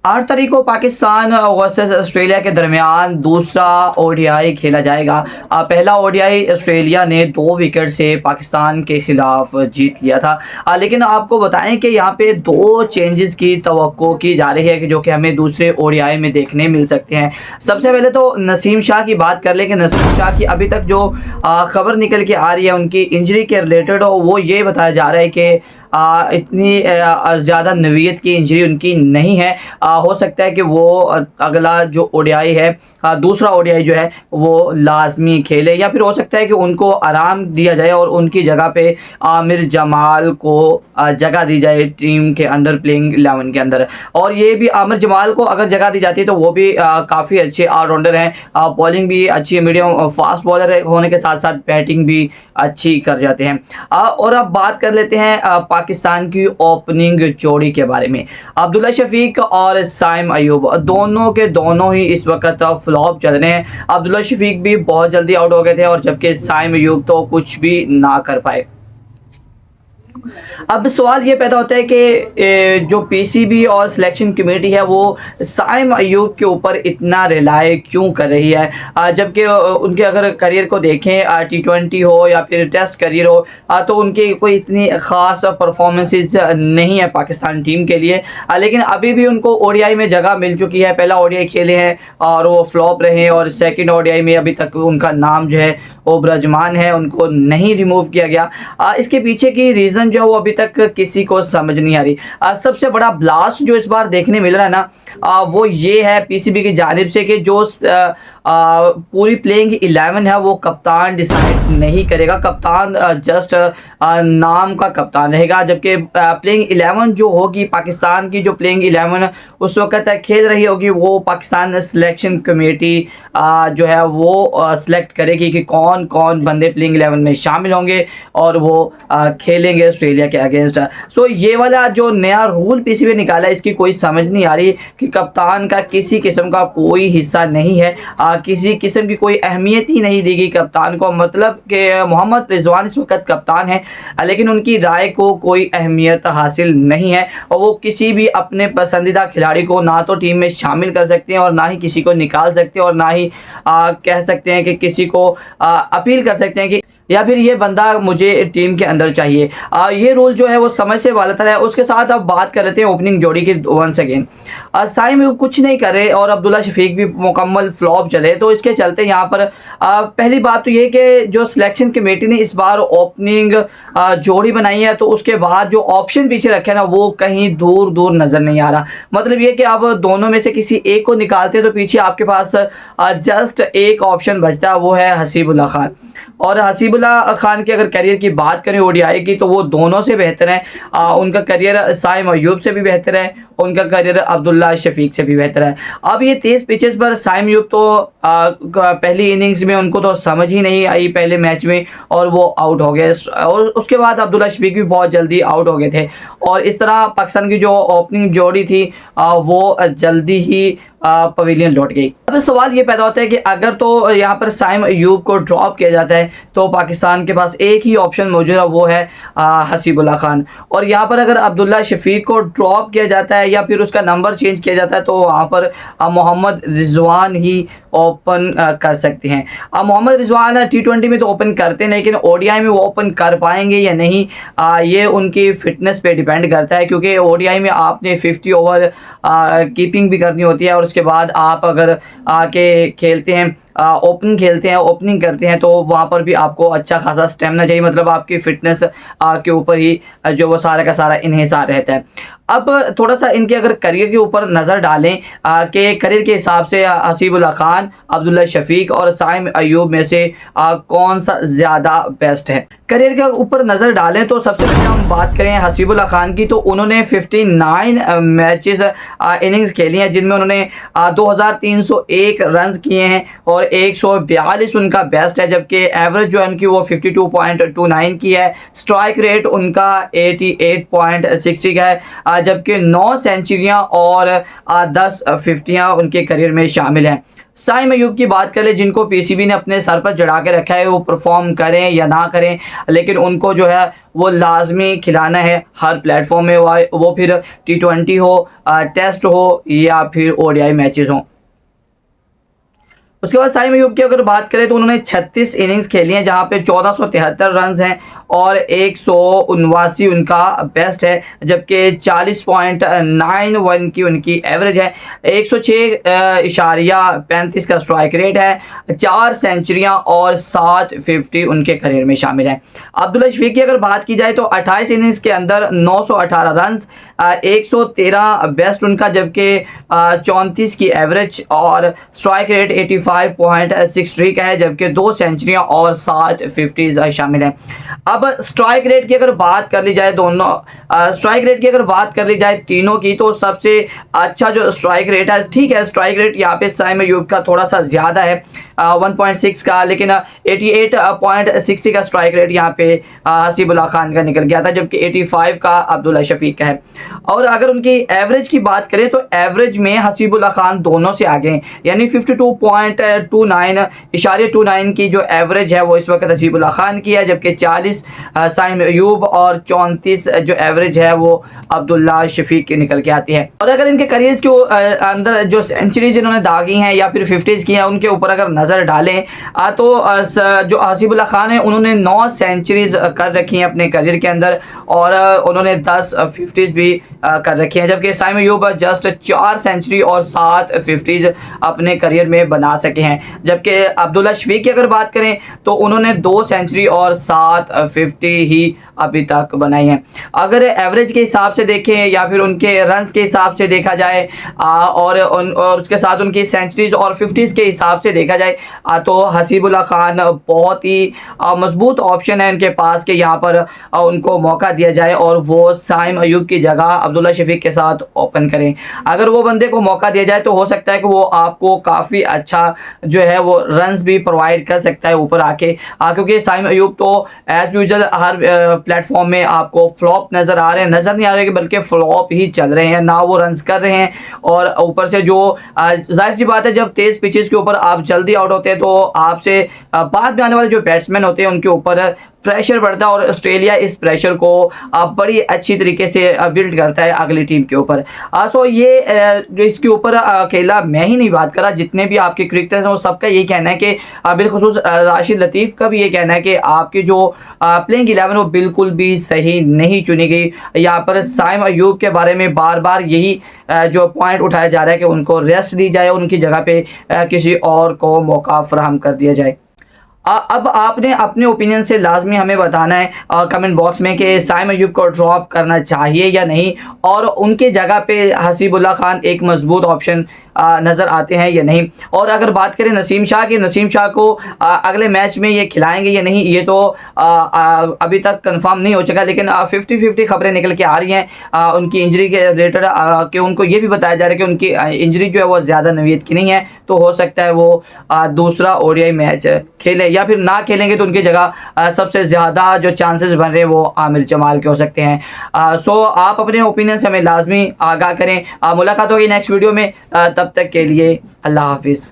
8 तारीख को Pakistan versus Australia के दरमियान दूसरा ओडीआई खेला जाएगा। पहला ओडीआई ऑस्ट्रेलिया ने 2 विकेट से पाकिस्तान के खिलाफ जीत लिया था। लेकिन आपको बताएं कि यहाँ पे 2 चेंजेस की तवक्को की जा रही है कि जो कि हमें दूसरे ओडीआई में देखने मिल सकते हैं। सबसे पहले तो नसीम शाह की बात कर लें कि नसीम शाह की अभी तक जो खबर निकल के आ रही है उनकी इंजरी के रिलेटेड, वो ये बताया जा रहा है कि इतनी ज़्यादा नवीयत की इंजरी उनकी नहीं है। हो सकता है कि वो अगला जो ओडीआई है, दूसरा ओडीआई जो है वो लाजमी खेले, या फिर हो सकता है कि उनको आराम दिया जाए और उनकी जगह पे आमिर जमाल को जगह दी जाए टीम के अंदर, प्लेइंग 11 के अंदर। और ये भी आमिर जमाल को अगर जगह दी जाती है तो वो भी काफ़ी अच्छे ऑलराउंडर हैं, बॉलिंग भी अच्छी है, मीडियम फास्ट बॉलर होने के साथ साथ बैटिंग भी अच्छी कर जाते हैं। और अब बात कर लेते हैं पाकिस्तान की ओपनिंग जोड़ी के बारे में। अब्दुल्ला शफीक और साइम अयूब दोनों के दोनों ही इस वक्त फ्लॉप चल रहे हैं। अब्दुल्ला शफीक भी बहुत जल्दी आउट हो गए थे और जबकि साइम अयूब तो कुछ भी ना कर पाए। अब सवाल ये पैदा होता है कि जो पीसीबी और सिलेक्शन कमेटी है वो साइम अयूब के ऊपर इतना रिलाय क्यों कर रही है, जबकि उनके अगर करियर को देखें, T20 हो या फिर टेस्ट करियर हो, तो उनकी कोई इतनी ख़ास परफॉर्मेंसेस नहीं है पाकिस्तान टीम के लिए। लेकिन अभी भी उनको ओडीआई में जगह मिल चुकी है। पहला ओडीआई खेले हैं और वो फ्लॉप रहे हैं, और सेकंड ओडीआई में अभी तक उनका नाम जो है वो ब्रजमान है, उनको नहीं रिमूव किया गया। इसके पीछे की रीज़न जो है वो अभी तक किसी को समझ नहीं आ रही। सबसे बड़ा ब्लास्ट जो इस बार देखने मिल रहा है ना, वो ये है पीसीबी की जानिब से कि जो पूरी प्लेइंग 11 है वो कप्तान डिसाइड नहीं करेगा। कप्तान जस्ट नाम का कप्तान रहेगा, जबकि प्लेइंग 11 जो होगी पाकिस्तान की, जो प्लेइंग 11 उस वक्त खेल रही होगी, वो पाकिस्तान सिलेक्शन कमेटी जो है वो सिलेक्ट करेगी कि कौन कौन बंदे प्लेइंग 11 में शामिल होंगे और वो खेलेंगे ऑस्ट्रेलिया के अगेंस्ट। सो ये वाला जो नया रूल पीसीबी निकाला है, इसकी कोई समझ नहीं आ रही कि कप्तान का किसी किस्म का कोई हिस्सा नहीं है, किसी किस्म की कोई अहमियत ही नहीं दी गई कप्तान को। मतलब कि मोहम्मद रिजवान इस वक्त कप्तान है, लेकिन उनकी राय को कोई अहमियत हासिल नहीं है, और वो किसी भी अपने पसंदीदा खिलाड़ी को ना तो टीम में शामिल कर सकते हैं और ना ही किसी को निकाल सकते हैं, और ना ही कह सकते हैं कि किसी को अपील कर सकते हैं कि या फिर ये बंदा मुझे टीम के अंदर चाहिए। ये रूल जो है वो समझ से बाहर है। उसके साथ अब बात कर लेते हैं ओपनिंग जोड़ी की वंस अगेन। साइम कुछ नहीं कर रहे और अब्दुल्ला शफीक भी मुकम्मल फ्लॉप चले, तो इसके चलते यहाँ पर पहली बात तो ये कि जो सिलेक्शन कमेटी ने इस बार ओपनिंग जोड़ी बनाई है, तो उसके बाद जो ऑप्शन पीछे रखे ना वो कहीं दूर दूर नज़र नहीं आ रहा। मतलब ये कि अब दोनों में से किसी एक को निकालते हैं तो पीछे आपके पास जस्ट एक ऑप्शन बचता है, वो है हसीबुल्ला खान। और हसीबुल्ला खान की अगर करियर की बात करें ओडीआई की, तो वो दोनों से बेहतर है। उनका करियर साइम अयूब से भी बेहतर है, उनका करियर अब्दुल्ला शफीक से भी बेहतर है। अब ये तेज पिचेस पर साइम अयूब तो पहली इनिंग्स में उनको तो समझ ही नहीं आई पहले मैच में, और वो आउट हो गए। और उसके बाद अब्दुल्ला शफीक भी बहुत जल्दी आउट हो गए थे, और इस तरह पाकिस्तान की जो ओपनिंग जोड़ी थी वो जल्दी ही पवेलियन लौट गई। अब सवाल ये पैदा होता है कि अगर तो यहाँ पर साइम अयूब को ड्रॉप किया जाता है तो पाकिस्तान के पास एक ही ऑप्शन मौजूद है, वो है हसीबुल्ला खान। और यहाँ पर अगर अब्दुल्ला शफीक को ड्रॉप किया जाता है या फिर उसका नंबर चेंज किया जाता है, तो वहाँ पर मोहम्मद रिजवान ही ओपन कर सकते हैं। मोहम्मद रिजवान T20 में तो ओपन करते हैं, लेकिन ओडीआई में वो ओपन कर पाएंगे या नहीं, ये उनकी फिटनेस पे डिपेंड करता है, क्योंकि ओडीआई में आपने 50 ओवर कीपिंग भी करनी होती है, और उसके बाद आप अगर आके खेलते हैं, ओपनिंग खेलते हैं, ओपनिंग करते हैं, तो वहाँ पर भी आपको अच्छा खासा स्टेमिना चाहिए। मतलब आपकी फिटनेस के ऊपर ही जो वो सारा का सारा इन्हिसार रहता है। अब थोड़ा सा इनके अगर करियर के ऊपर नज़र डालें कि करियर के हिसाब से हसीबुल्ला खान, अब्दुल्ला शफीक और साइम अयूब में से कौन सा ज़्यादा बेस्ट है। करियर के ऊपर नज़र डालें तो सबसे पहले हम बात करें हसीबुल्ला खान की, तो उन्होंने 59 मैचेस इनिंग्स खेली हैं, जिनमें उन्होंने 2301 रन किए हैं, और और 142 उनका बेस्ट है, जबकि एवरेज जो है उनकी वो 52.29 की है। स्ट्राइक रेट उनका 88.60 का है, जबकि 9 सेंचुरियां और 10 फिफ्टियां उनके करियर में शामिल हैं। साइम अयूब की बात करें, जिनको पीसीबी ने अपने सर पर चढ़ा के रखा है, वो परफॉर्म करें या ना करें, लेकिन उनको जो है वो लाजमी खिलाना है हर प्लेटफॉर्म में, वो फिर T20 हो, टेस्ट हो या फिर ओडीआई मैचेस हों। उसके बाद साइम अयूब की अगर बात करें तो उन्होंने 36 इनिंग्स खेली हैं, जहां पे 1473 रन हैं और 179 उनका बेस्ट है, जबकि 40.91 की उनकी एवरेज है। 106.35 का स्ट्राइक रेट है, 4 सेंचुरियां और 7 50 उनके करियर में शामिल हैं। अब्दुल्ला शफीक की अगर बात की जाए तो 28 इनिंग्स के अंदर 918 रन, 113 बेस्ट उनका, जबकि 34 की एवरेज और स्ट्राइक रेट 85.63 का है, जबकि 2 सेंचुरियां और 7 50 शामिल हैं। अब स्ट्राइक रेट की अगर बात कर ली जाए स्ट्राइक रेट की अगर बात कर ली जाए तीनों की, तो सबसे अच्छा जो स्ट्राइक रेट है, ठीक है स्ट्राइक रेट यहाँ पे साइम अयूब का थोड़ा सा ज़्यादा है 1.6 का, लेकिन 88.60 का स्ट्राइक रेट यहाँ पे हसीबुल्लाह खान का निकल गया था, जबकि 85 का अब्दुल्ला शफीक का है। और अगर उनकी एवरेज की बात करें तो एवरेज में हसीबुल्लाह खान दोनों से आगे हैं, यानी 52.29 की जो एवरेज है वो इस वक्त हसीबुल्लाह खान की है, जबकि 40 साइम अयूब और 34 जो एवरेज है वो अब्दुल्ला शफीक की निकल के आती है। और अगर इनके करियर्स के अंदर जो सेंचुरीज इन्होंने दागी हैं या फिर 50s की हैं, उनके ऊपर अगर नज़र डालें तो जो हसीबुल्लाह खान है उन्होंने 9 सेंचुरीज कर रखी हैं अपने करियर के अंदर, और उन्होंने 10 50s भी कर रखी हैं, जबकि साइम अयूब जस्ट 4 सेंचुरी और 7 50s अपने करियर में बना सके हैं। जबकि अब्दुल्ला शफीक की अगर बात करें तो उन्होंने 2 सेंचुरी और 7 50 ही अभी तक बनाई हैं। अगर एवरेज के हिसाब से देखें या फिर उनके रन्स के हिसाब से देखा जाए और उसके साथ उनकी सेंचुरीज और 50s के हिसाब से देखा जाए तो हसीबुल्लाह खान बहुत ही मजबूत ऑप्शन है इनके पास कि यहाँ पर उनको मौका दिया जाए और वो साइम अयूब की जगह अब्दुल्ला शफीक के साथ ओपन करें। अगर वो बंदे को मौका दिया जाए तो हो सकता है कि वो आपको काफ़ी अच्छा जो है वो रन्स भी प्रोवाइड कर सकता है ऊपर आके, क्योंकि साइम अयूब तो एज यूजुअल हर प्लेटफॉर्म में आपको फ्लॉप नज़र आ रहे हैं, नज़र नहीं आ रहे बल्कि फ्लॉप ही चल रहे हैं, ना वो रन्स कर रहे हैं। और ऊपर से जो जाहिर सी बात है, जब तेज़ पिचेस के ऊपर आप जल्दी आउट होते हैं तो आपसे बाद में आने वाले जो बैट्समैन होते हैं उनके ऊपर प्रेशर बढ़ता है, और ऑस्ट्रेलिया इस प्रेशर को बड़ी अच्छी तरीके से बिल्ड करता है अगली टीम के ऊपर। सो ये जो इसके ऊपर अकेला मैं ही नहीं बात कर रहा, जितने भी आपके क्रिकेटर्स हैं वो सबका यही कहना है कि बिलखुसूस राशिद लतीफ़ का भी ये कहना है कि आपकी जो प्लेइंग 11 वो बिल्कुल भी सही नहीं चुनी गई। यहाँ पर साइम अयूब के बारे में बार बार यही जो पॉइंट उठाया जा रहा है कि उनको रेस्ट दी जाए, उनकी जगह पे किसी और को मौका फराहम कर दिया जाए। अब आपने अपने ओपिनियन से लाजमी हमें बताना है कमेंट बॉक्स में कि साइम अयूब को ड्रॉप करना चाहिए या नहीं, और उनके जगह पे हसीबुल्लाह खान एक मजबूत ऑप्शन नज़र आते हैं या नहीं। और अगर बात करें नसीम शाह की, नसीम शाह को अगले मैच में ये खिलाएंगे या नहीं, ये तो अभी तक कंफर्म नहीं हो चुका, लेकिन 50-50 खबरें निकल के आ रही हैं उनकी इंजरी के रिलेटेड, कि उनको ये भी बताया जा रहा है कि उनकी इंजरी जो है वो ज़्यादा नवीयत की नहीं है, तो हो सकता है वो दूसरा ओडीआई मैच खेले, या फिर ना खेलेंगे तो उनकी जगह सबसे ज़्यादा जो चांसेस बन रहे हैं वो आमिर जमाल के हो सकते हैं। सो आप अपने ओपिनियन से हमें लाजमी आगाह करें। मुलाकात होगी नेक्स्ट वीडियो में, तब तक के लिए अल्लाह हाफिज़।